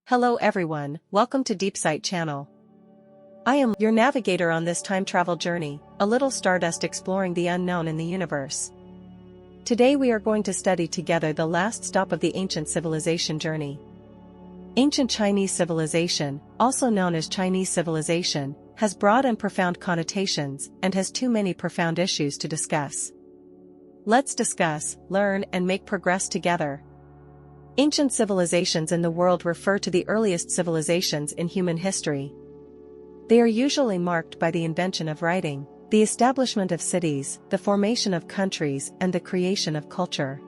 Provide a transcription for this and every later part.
Hello everyone, welcome to DEEPSIGHT channel. I am your navigator on this time travel journey, a little stardust exploring the unknown in the universe. Today we are going to study together the last stop of the ancient civilization journey. Ancient Chinese civilization, also known as Chinese civilization, has broad and profound connotations and has too many profound issues to discuss. Let's discuss, learn and make progress together. Ancient civilizations in the world refer to the earliest civilizations in human history. They are usually marked by the invention of writing, the establishment of cities, the formation of countries, and the creation of culture.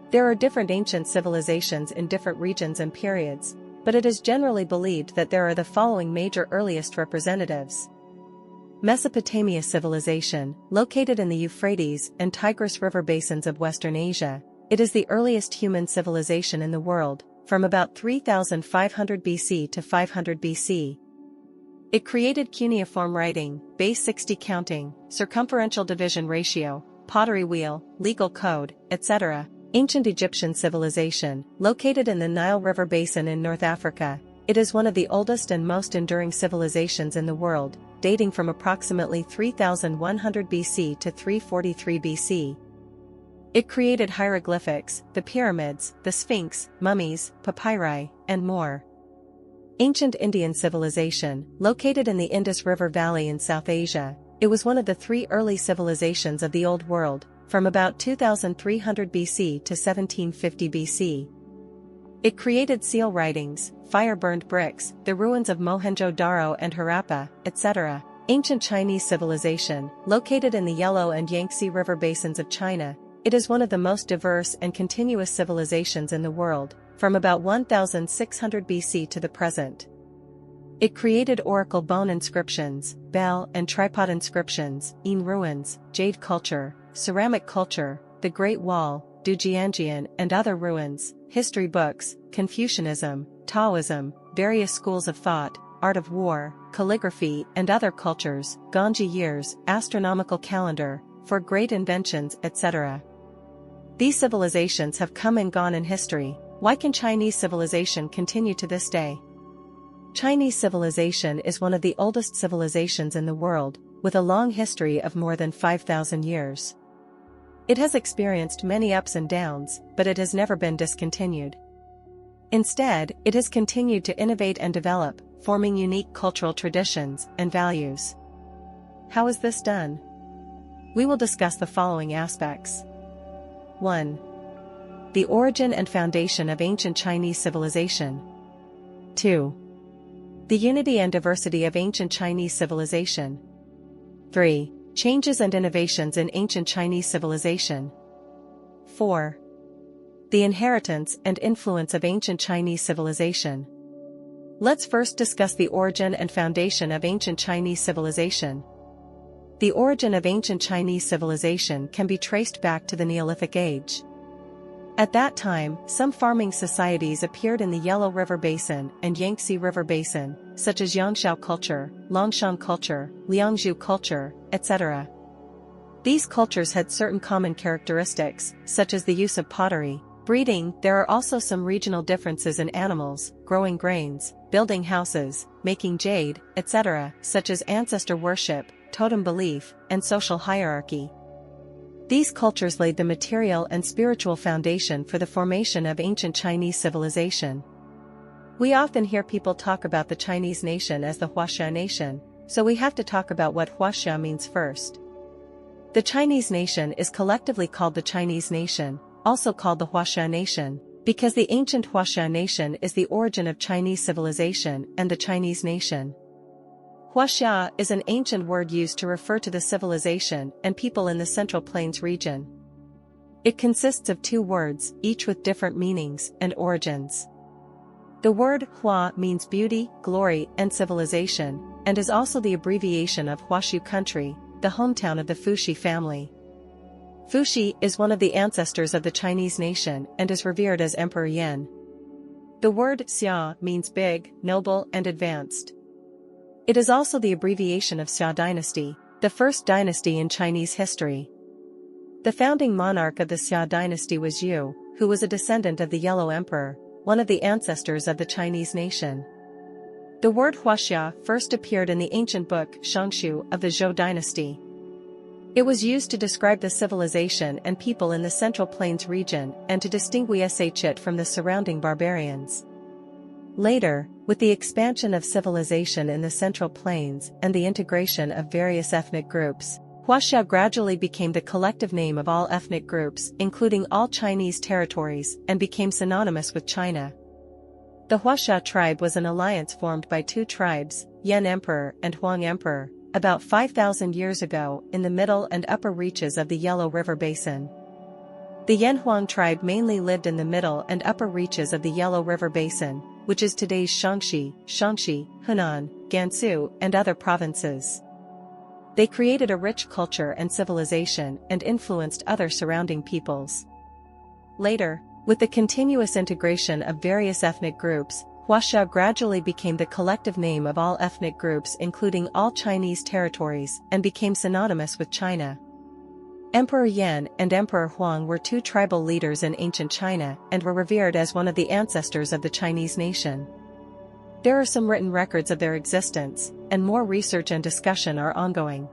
There are different ancient civilizations in different regions and periods, but it is generally believed that there are the following major earliest representatives. Mesopotamia civilization, located in the Euphrates and Tigris river basins of Western Asia. It is the earliest human civilization in the world, from about 3500 BC to 500 BC. It created cuneiform writing, base 60 counting, circumferential division ratio, pottery wheel, legal code, etc. Ancient Egyptian civilization, located in the Nile River basin in North Africa. It is one of the oldest and most enduring civilizations in the world, dating from approximately 3100 BC to 343 BC. It created hieroglyphics, the pyramids, the Sphinx, mummies, papyri, and more. Ancient Indian civilization, located in the Indus River Valley in South Asia, it was one of the three early civilizations of the Old World, from about 2300 BC to 1750 BC. It created seal writings, fire-burned bricks, the ruins of Mohenjo-Daro and Harappa, etc. Ancient Chinese civilization, located in the Yellow and Yangtze River basins of China. It is one of the most diverse and continuous civilizations in the world, from about 1600 BC to the present. It created oracle bone inscriptions, bell and tripod inscriptions, Yin ruins, jade culture, ceramic culture, the Great Wall, Dujianjian and other ruins, history books, Confucianism, Taoism, various schools of thought, art of war, calligraphy and other cultures, Gongji years, astronomical calendar, for great inventions, etc. These civilizations have come and gone in history. Why can Chinese civilization continue to this day? Chinese civilization is one of the oldest civilizations in the world, with a long history of more than 5,000 years. It has experienced many ups and downs, but it has never been discontinued. Instead, it has continued to innovate and develop, forming unique cultural traditions and values. How is this done? We will discuss the following aspects. 1. The origin and foundation of ancient Chinese civilization. 2. The unity and diversity of ancient Chinese civilization. 3. Changes and innovations in ancient Chinese civilization. 4. The inheritance and influence of ancient Chinese civilization. Let's first discuss the origin and foundation of ancient Chinese civilization. The origin of ancient Chinese civilization can be traced back to the Neolithic Age. At that time, some farming societies appeared in the Yellow River Basin and Yangtze River Basin, such as Yangshao culture, Longshan culture, Liangzhu culture, etc. These cultures had certain common characteristics, such as the use of pottery, breeding. There are also some regional differences in animals, growing grains, building houses, making jade, etc., such as ancestor worship, totem belief, and social hierarchy. These cultures laid the material and spiritual foundation for the formation of ancient Chinese civilization. We often hear people talk about the Chinese nation as the Huaxia nation, so we have to talk about what Huaxia means first. The Chinese nation is collectively called the Chinese nation, also called the Huaxia nation, because the ancient Huaxia nation is the origin of Chinese civilization and the Chinese nation. Huaxia is an ancient word used to refer to the civilization and people in the Central Plains region. It consists of two words, each with different meanings and origins. The word Hua means beauty, glory, and civilization, and is also the abbreviation of Huaxu country, the hometown of the Fuxi family. Fuxi is one of the ancestors of the Chinese nation and is revered as Emperor Yan. The word Xia means big, noble, and advanced. It is also the abbreviation of Xia Dynasty, the first dynasty in Chinese history. The founding monarch of the Xia Dynasty was Yu, who was a descendant of the Yellow Emperor, one of the ancestors of the Chinese nation. The word Huaxia first appeared in the ancient book Shangshu of the Zhou dynasty. It was used to describe the civilization and people in the Central Plains region and to distinguish it from the surrounding barbarians. Later, with the expansion of civilization in the Central Plains and the integration of various ethnic groups, Huaxia gradually became the collective name of all ethnic groups, including all Chinese territories, and became synonymous with China. The Huaxia tribe was an alliance formed by two tribes, Yan Emperor and Huang Emperor, about 5,000 years ago in the middle and upper reaches of the Yellow River Basin. The Yan-Huang tribe mainly lived in the middle and upper reaches of the Yellow River Basin, which is today's Shaanxi, Hunan, Gansu, and other provinces. They created a rich culture and civilization and influenced other surrounding peoples. Later, with the continuous integration of various ethnic groups, Huaxia gradually became the collective name of all ethnic groups including all Chinese territories and became synonymous with China. Emperor Yan and Emperor Huang were two tribal leaders in ancient China and were revered as one of the ancestors of the Chinese nation. There are some written records of their existence, and more research and discussion are ongoing.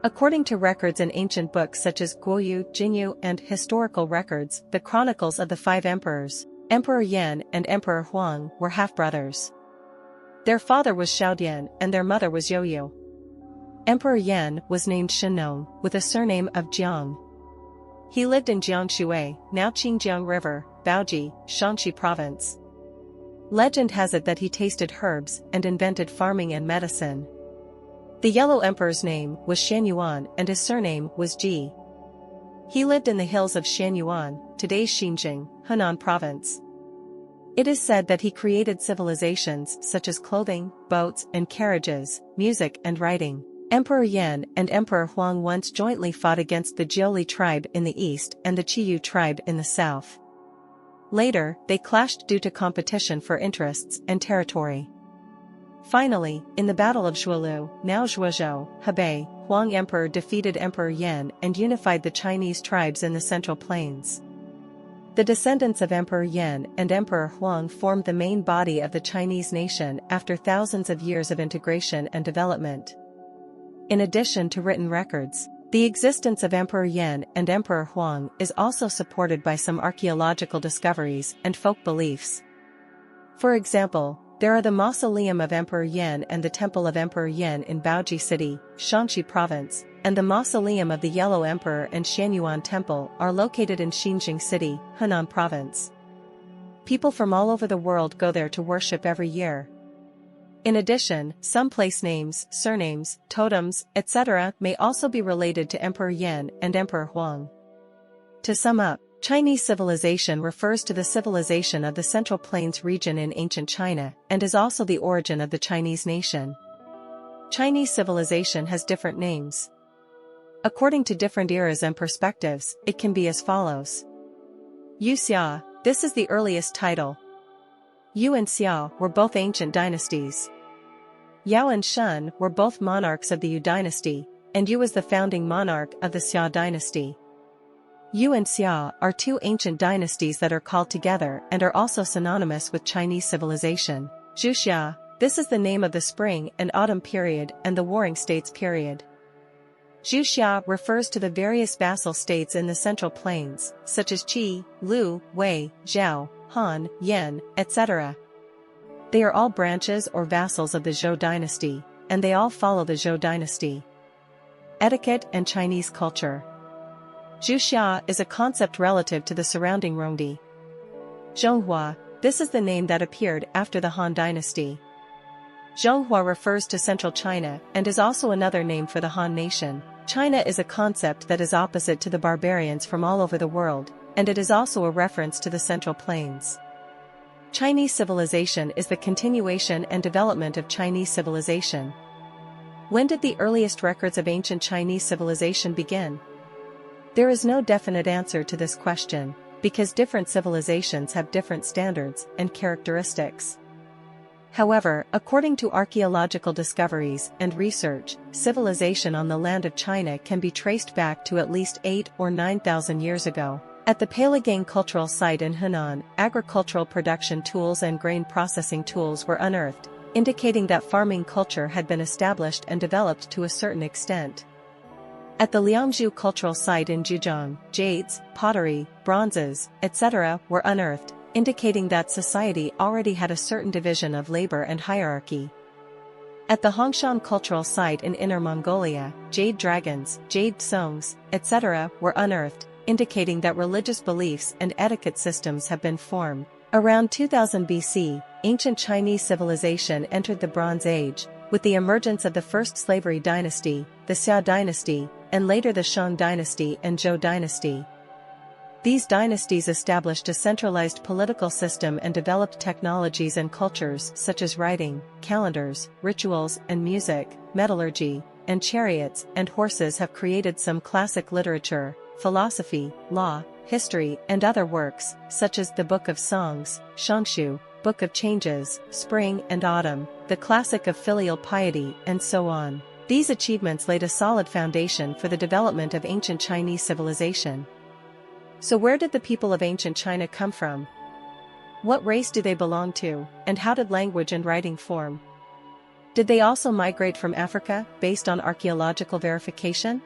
According to records in ancient books such as Guoyu, Jinyu, and historical records, the chronicles of the five emperors, Emperor Yan and Emperor Huang were half-brothers. Their father was Xiaodian and their mother was Youyu. Emperor Yan was named Shennong, with a surname of Jiang. He lived in Jiangshui, now Qinjiang River, Baoji, Shaanxi Province. Legend has it that he tasted herbs and invented farming and medicine. The Yellow Emperor's name was Shanyuan and his surname was Ji. He lived in the hills of Shanyuan, today's Xinjiang, Hunan Province. It is said that he created civilizations such as clothing, boats and carriages, music and writing. Emperor Yan and Emperor Huang once jointly fought against the Jiuli tribe in the east and the Qiyu tribe in the south. Later, they clashed due to competition for interests and territory. Finally, in the Battle of Zhuolu, now Zhuozhou, Hebei, Huang Emperor defeated Emperor Yan and unified the Chinese tribes in the Central Plains. The descendants of Emperor Yan and Emperor Huang formed the main body of the Chinese nation after thousands of years of integration and development. In addition to written records, the existence of Emperor Yan and Emperor Huang is also supported by some archaeological discoveries and folk beliefs. For example, there are the Mausoleum of Emperor Yan and the Temple of Emperor Yan in Baoji City, Shaanxi Province, and the Mausoleum of the Yellow Emperor and Shanyuan Temple are located in Xinjiang City, Hunan Province. People from all over the world go there to worship every year. In addition, some place names, surnames, totems, etc. may also be related to Emperor Yan and Emperor Huang. To sum up, Chinese civilization refers to the civilization of the Central Plains region in ancient China and is also the origin of the Chinese nation. Chinese civilization has different names. According to different eras and perspectives, it can be as follows. Yuxia, this is the earliest title. Yu and Xia were both ancient dynasties. Yao and Shun were both monarchs of the Yu dynasty, and Yu was the founding monarch of the Xia dynasty. Yu and Xia are two ancient dynasties that are called together and are also synonymous with Chinese civilization. Zhuxia, this is the name of the spring and autumn period and the warring states period. Zhuxia refers to the various vassal states in the Central Plains, such as Qi, Lu, Wei, Zhao, Han, Yan, etc. They are all branches or vassals of the Zhou dynasty, and they all follow the Zhou dynasty. Etiquette and Chinese culture. Zhuxia is a concept relative to the surrounding Rongdi. Zhonghua, this is the name that appeared after the Han dynasty. Zhonghua refers to Central China and is also another name for the Han nation. China is a concept that is opposite to the barbarians from all over the world, and it is also a reference to the Central Plains. Chinese civilization is the continuation and development of Chinese civilization. When did the earliest records of ancient Chinese civilization begin? There is no definite answer to this question, because different civilizations have different standards and characteristics. However, according to archaeological discoveries and research, civilization on the land of China can be traced back to at least 8,000 or 9,000 years ago. At the Peilagang Cultural Site in Hunan, agricultural production tools and grain processing tools were unearthed, indicating that farming culture had been established and developed to a certain extent. At the Liangzhu Cultural Site in Zhejiang, jades, pottery, bronzes, etc. were unearthed, indicating that society already had a certain division of labor and hierarchy. At the Hongshan Cultural Site in Inner Mongolia, jade dragons, jade songs, etc. were unearthed, indicating that religious beliefs and etiquette systems have been formed. Around 2000 BC, ancient Chinese civilization entered the Bronze Age, with the emergence of the first slavery dynasty, the Xia Dynasty, and later the Shang Dynasty and Zhou Dynasty. These dynasties established a centralized political system and developed technologies and cultures such as writing, calendars, rituals and music, metallurgy, and chariots and horses have created some classic literature, philosophy, law, history and other works, such as the Book of Songs, Shangshu, Book of Changes, Spring and Autumn, the classic of filial piety and so on. These achievements laid a solid foundation for the development of ancient Chinese civilization. So where did the people of ancient China come from? What race do they belong to, and how did language and writing form? Did they also migrate from Africa, based on archaeological verification?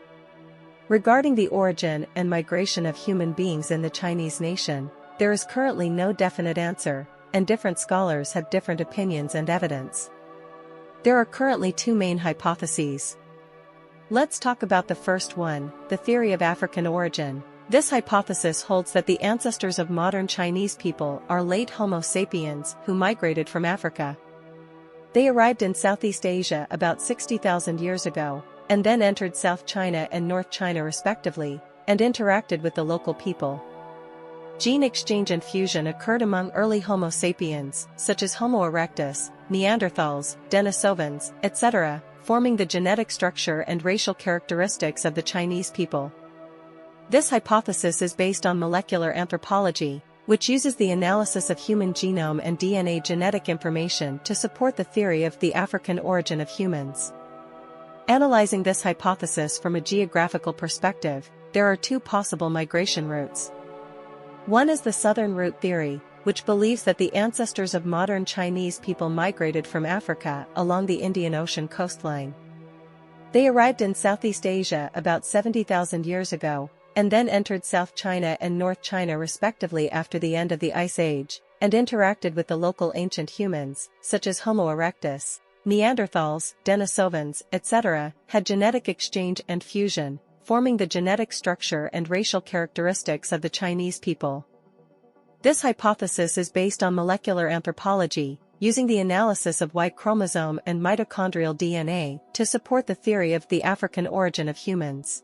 Regarding the origin and migration of human beings in the Chinese nation, there is currently no definite answer, and different scholars have different opinions and evidence. There are currently two main hypotheses. Let's talk about the first one, the theory of African origin. This hypothesis holds that the ancestors of modern Chinese people are late Homo sapiens who migrated from Africa. They arrived in Southeast Asia about 60,000 years ago, and then entered South China and North China respectively, and interacted with the local people. Gene exchange and fusion occurred among early Homo sapiens, such as Homo erectus, Neanderthals, Denisovans, etc., forming the genetic structure and racial characteristics of the Chinese people. This hypothesis is based on molecular anthropology, which uses the analysis of human genome and DNA genetic information to support the theory of the African origin of humans. Analyzing this hypothesis from a geographical perspective, there are two possible migration routes. One is the southern route theory, which believes that the ancestors of modern Chinese people migrated from Africa along the Indian Ocean coastline. They arrived in Southeast Asia about 70,000 years ago, and then entered South China and North China respectively after the end of the Ice Age, and interacted with the local ancient humans, such as Homo erectus, Neanderthals, Denisovans, etc., had genetic exchange and fusion, forming the genetic structure and racial characteristics of the Chinese people. This hypothesis is based on molecular anthropology, using the analysis of Y chromosome and mitochondrial DNA to support the theory of the African origin of humans.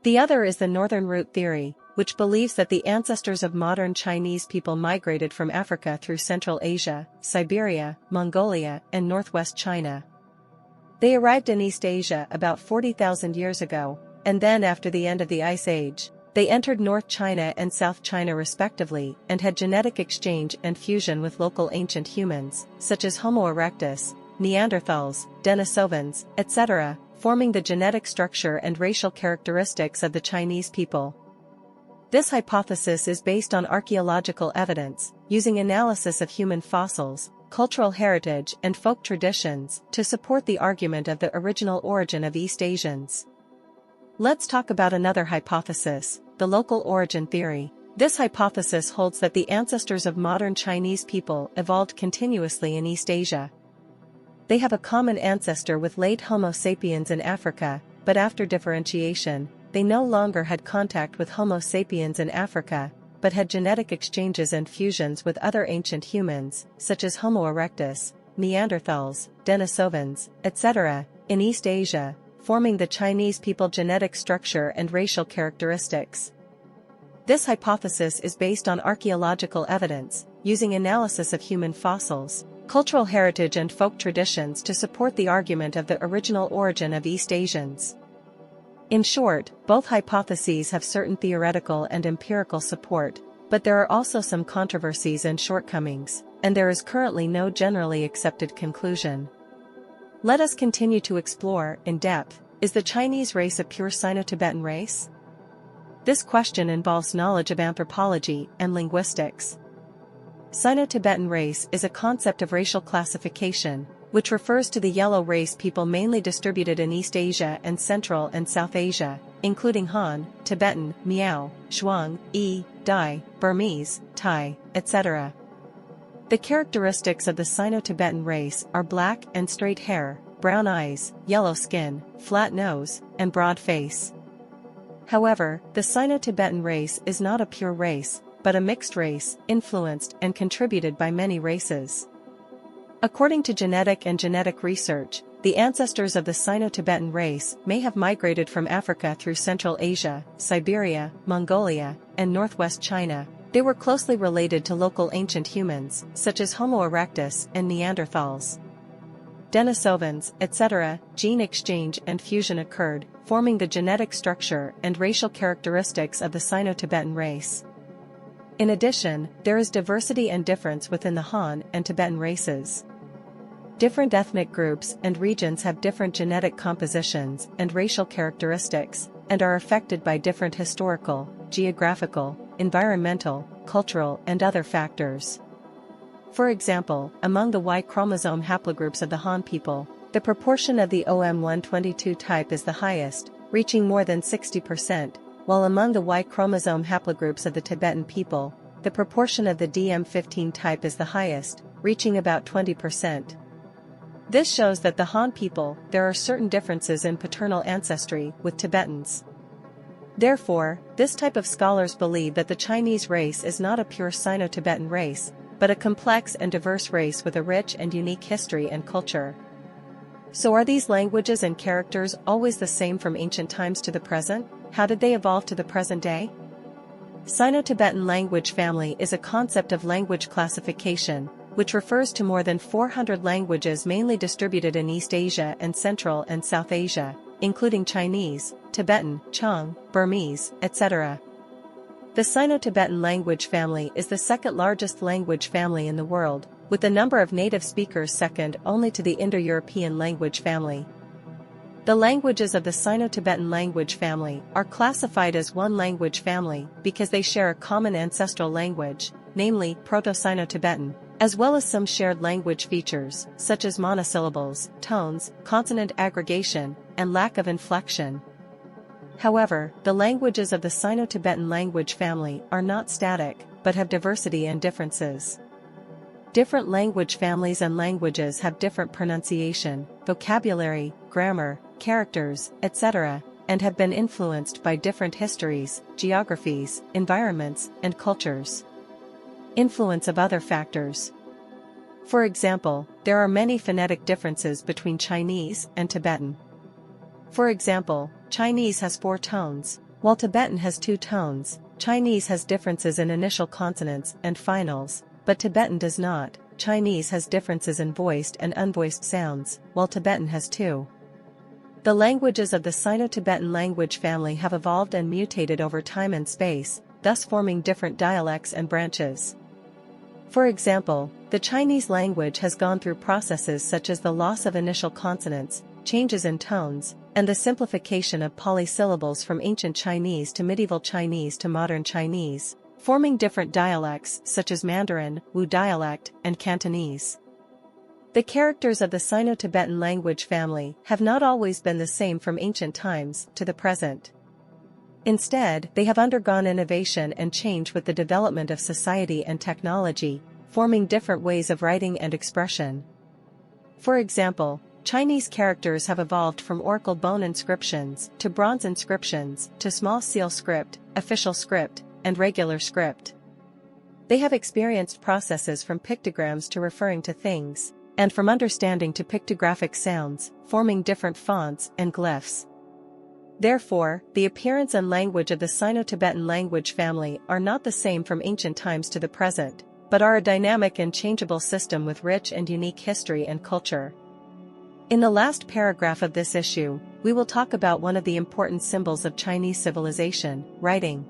The other is the northern route theory, which believes that the ancestors of modern Chinese people migrated from Africa through Central Asia, Siberia, Mongolia, and northwest China. They arrived in East Asia about 40,000 years ago, and then after the end of the Ice Age, they entered North China and South China respectively and had genetic exchange and fusion with local ancient humans, such as Homo erectus, Neanderthals, Denisovans, etc., forming the genetic structure and racial characteristics of the Chinese people. This hypothesis is based on archaeological evidence, using analysis of human fossils, cultural heritage and folk traditions to support the argument of the original origin of East Asians. Let's talk about another hypothesis, the local origin theory. This hypothesis holds that the ancestors of modern Chinese people evolved continuously in East Asia. They have a common ancestor with late Homo sapiens in Africa, but after differentiation, they no longer had contact with Homo sapiens in Africa, but had genetic exchanges and fusions with other ancient humans, such as Homo erectus, Neanderthals, Denisovans, etc., in East Asia, forming the Chinese people genetic structure and racial characteristics. This hypothesis is based on archaeological evidence, using analysis of human fossils, cultural heritage and folk traditions to support the argument of the original origin of East Asians. In short, both hypotheses have certain theoretical and empirical support, but there are also some controversies and shortcomings, and there is currently no generally accepted conclusion. Let us continue to explore, in depth, is the Chinese race a pure Sino-Tibetan race? This question involves knowledge of anthropology and linguistics. Sino-Tibetan race is a concept of racial classification, which refers to the yellow race people mainly distributed in East Asia and Central and South Asia, including Han, Tibetan, Miao, Zhuang, Dai, Burmese, Thai, etc. The characteristics of the Sino-Tibetan race are black and straight hair, brown eyes, yellow skin, flat nose, and broad face. However, the Sino-Tibetan race is not a pure race, but a mixed race, influenced and contributed by many races. According to genetic research, the ancestors of the Sino-Tibetan race may have migrated from Africa through Central Asia, Siberia, Mongolia, and northwest China. They were closely related to local ancient humans, such as Homo erectus and Neanderthals. Denisovans, etc., gene exchange and fusion occurred, forming the genetic structure and racial characteristics of the Sino-Tibetan race. In addition, there is diversity and difference within the Han and Tibetan races. Different ethnic groups and regions have different genetic compositions and racial characteristics, and are affected by different historical, geographical, environmental, cultural, and other factors. For example, among the Y chromosome haplogroups of the Han people, the proportion of the OM122 type is the highest, reaching more than 60%, while among the Y chromosome haplogroups of the Tibetan people, the proportion of the DM15 type is the highest, reaching about 20%. This shows that the Han people, there are certain differences in paternal ancestry with Tibetans. Therefore, this type of scholars believe that the Chinese race is not a pure Sino-Tibetan race, but a complex and diverse race with a rich and unique history and culture. So are these languages and characters always the same from ancient times to the present? How did they evolve to the present day? Sino-Tibetan language family is a concept of language classification, which refers to more than 400 languages mainly distributed in East Asia and Central and South Asia, including Chinese, Tibetan, Chang, Burmese, etc. The Sino-Tibetan language family is the second largest language family in the world, with the number of native speakers second only to the Indo-European language family. The languages of the Sino-Tibetan language family are classified as one language family because they share a common ancestral language, namely Proto-Sino-Tibetan, as well as some shared language features, such as monosyllables, tones, consonant aggregation, and lack of inflection. However, the languages of the Sino-Tibetan language family are not static, but have diversity and differences. Different language families and languages have different pronunciation, vocabulary, grammar, characters, etc., and have been influenced by different histories, geographies, environments, and cultures. Influence of other factors. For example, there are many phonetic differences between Chinese and Tibetan. For example, Chinese has 4 tones, while Tibetan has 2 tones. Chinese has differences in initial consonants and finals, but Tibetan does not. Chinese has differences in voiced and unvoiced sounds, while Tibetan has 2. The languages of the Sino-Tibetan language family have evolved and mutated over time and space, thus forming different dialects and branches. For example, the Chinese language has gone through processes such as the loss of initial consonants, changes in tones, and the simplification of polysyllables from ancient Chinese to medieval Chinese to modern Chinese, forming different dialects such as Mandarin, Wu dialect, and Cantonese. The characters of the Sino-Tibetan language family have not always been the same from ancient times to the present. Instead, they have undergone innovation and change with the development of society and technology, forming different ways of writing and expression. For example, Chinese characters have evolved from oracle bone inscriptions to bronze inscriptions to small seal script, official script, and regular script. They have experienced processes from pictograms to referring to things, and from understanding to pictographic sounds, forming different fonts and glyphs. Therefore, the appearance and language of the Sino-Tibetan language family are not the same from ancient times to the present, but are a dynamic and changeable system with rich and unique history and culture. In the last paragraph of this issue, we will talk about one of the important symbols of Chinese civilization, writing.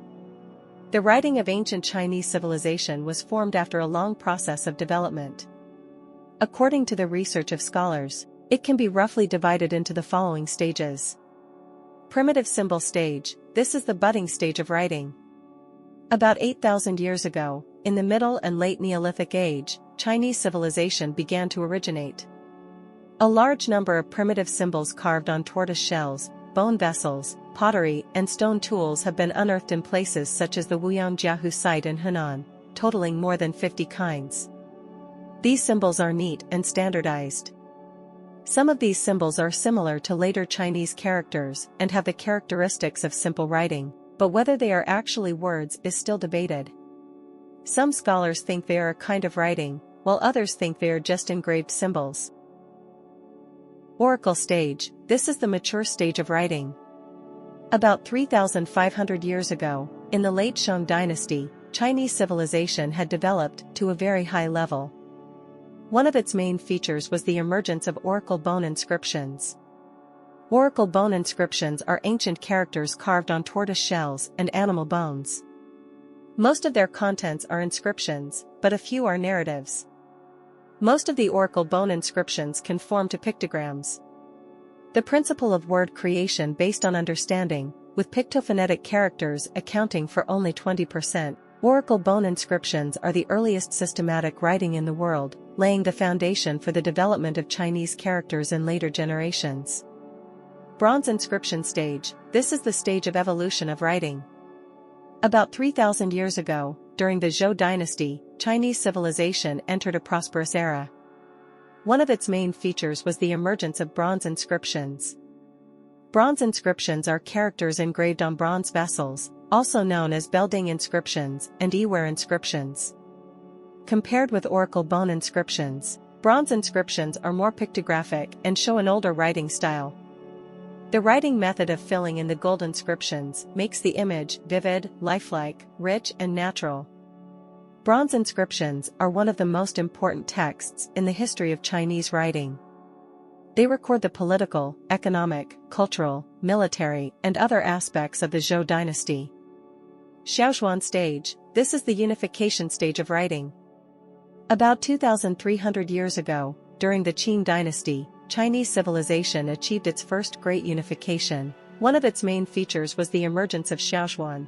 The writing of ancient Chinese civilization was formed after a long process of development. According to the research of scholars, it can be roughly divided into the following stages. Primitive symbol stage. this is the budding stage of writing. About 8,000 years ago, in the Middle and Late Neolithic Age, Chinese civilization began to originate. A large number of primitive symbols carved on tortoise shells, bone vessels, pottery, and stone tools have been unearthed in places such as the Wuyangjiahu site in Hunan, totaling more than 50 kinds. These symbols are neat and standardized. Some of these symbols are similar to later Chinese characters and have the characteristics of simple writing, but whether they are actually words is still debated. Some scholars think they are a kind of writing, while others think they are just engraved symbols. Oracle stage, this is the mature stage of writing. About 3,500 years ago, in the late Xia Dynasty, Chinese civilization had developed to a very high level. One of its main features was the emergence of oracle bone inscriptions. Oracle bone inscriptions are ancient characters carved on tortoise shells and animal bones. Most of their contents are inscriptions, but a few are narratives. Most of the oracle bone inscriptions conform to pictograms. The principle of word creation based on understanding, with pictophonetic characters accounting for only 20%, oracle bone inscriptions are the earliest systematic writing in the world, laying the foundation for the development of Chinese characters in later generations. Bronze inscription stage, this is the stage of evolution of writing. About 3,000 years ago, during the Xia Dynasty, Chinese civilization entered a prosperous era. One of its main features was the emergence of bronze inscriptions. Bronze inscriptions are characters engraved on bronze vessels, also known as belding inscriptions and ewer inscriptions. Compared with oracle bone inscriptions, bronze inscriptions are more pictographic and show an older writing style. The writing method of filling in the gold inscriptions makes the image vivid, lifelike, rich, and natural. Bronze inscriptions are one of the most important texts in the history of Chinese writing. They record the political, economic, cultural, military, and other aspects of the Xia Dynasty. Xiaoxuan stage, this is the unification stage of writing. About 2,300 years ago, during the Qin Dynasty, Chinese civilization achieved its first great unification. One of its main features was the emergence of Xiaoxuan.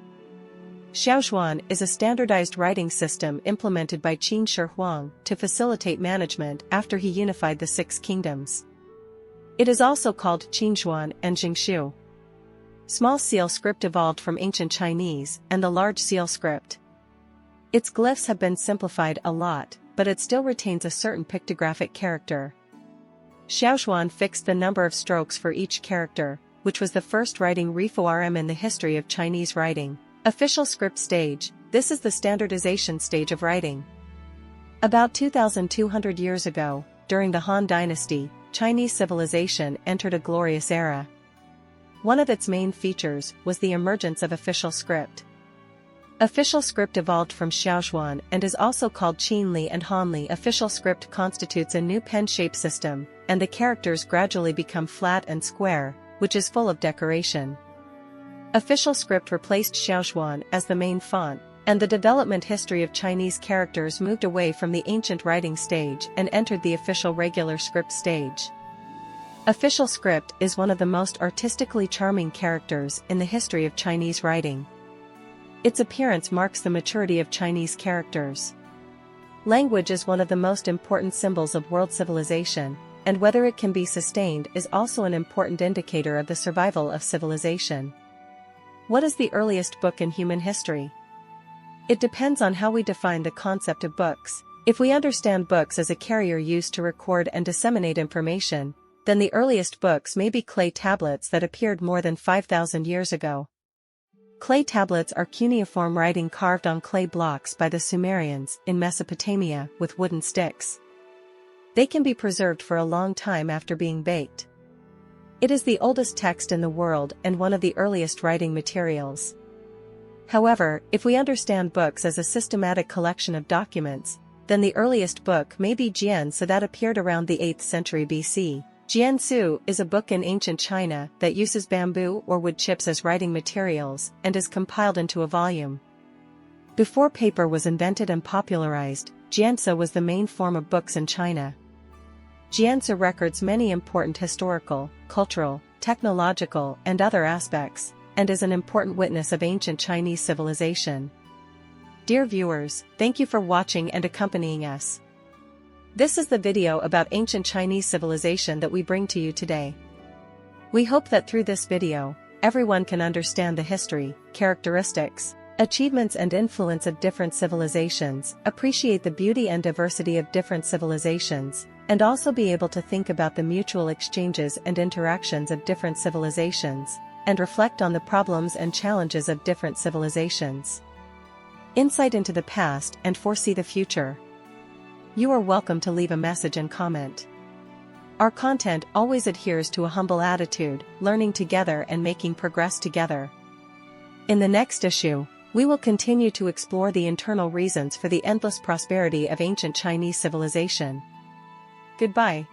Xiaoxuan is a standardized writing system implemented by Qin Shi Huang to facilitate management after he unified the six kingdoms. It is also called Qinxuan and Jingshu. Small seal script evolved from ancient Chinese and the large seal script. Its glyphs have been simplified a lot, but it still retains a certain pictographic character. Xiaoxuan fixed the number of strokes for each character, which was the first writing reform in the history of Chinese writing. Official script stage, this is the standardization stage of writing. About 2,200 years ago, during the Han Dynasty, Chinese civilization entered a glorious era. One of its main features was the emergence of official script. Official script evolved from Xiaoxuan and is also called Qinli and Hanli. Official script constitutes a new pen-shape system, and the characters gradually become flat and square, which is full of decoration. Official script replaced Xiaoxuan as the main font, and the development history of Chinese characters moved away from the ancient writing stage and entered the official regular script stage. Official script is one of the most artistically charming characters in the history of Chinese writing. Its appearance marks the maturity of Chinese characters. Language is one of the most important symbols of world civilization, and whether it can be sustained is also an important indicator of the survival of civilization. What is the earliest book in human history? It depends on how we define the concept of books. If we understand books as a carrier used to record and disseminate information, then the earliest books may be clay tablets that appeared more than 5,000 years ago. Clay tablets are cuneiform writing carved on clay blocks by the Sumerians in Mesopotamia with wooden sticks. They can be preserved for a long time after being baked. It is the oldest text in the world and one of the earliest writing materials. However, if we understand books as a systematic collection of documents, then the earliest book may be Jiansu that appeared around the 8th century BC. Jiansu is a book in ancient China that uses bamboo or wood chips as writing materials and is compiled into a volume. Before paper was invented and popularized, Jiansu was the main form of books in China. Jiansu records many important historical, cultural, technological, and other aspects, and is an important witness of ancient Chinese civilization. Dear viewers, thank you for watching and accompanying us. This is the video about ancient Chinese civilization that we bring to you today. We hope that through this video, everyone can understand the history, characteristics, achievements and influence of different civilizations, appreciate the beauty and diversity of different civilizations, and also be able to think about the mutual exchanges and interactions of different civilizations, and reflect on the problems and challenges of different civilizations. Insight into the past and foresee the future. You are welcome to leave a message and comment. Our content always adheres to a humble attitude, learning together and making progress together. In the next issue, we will continue to explore the internal reasons for the endless prosperity of ancient Chinese civilization. Goodbye.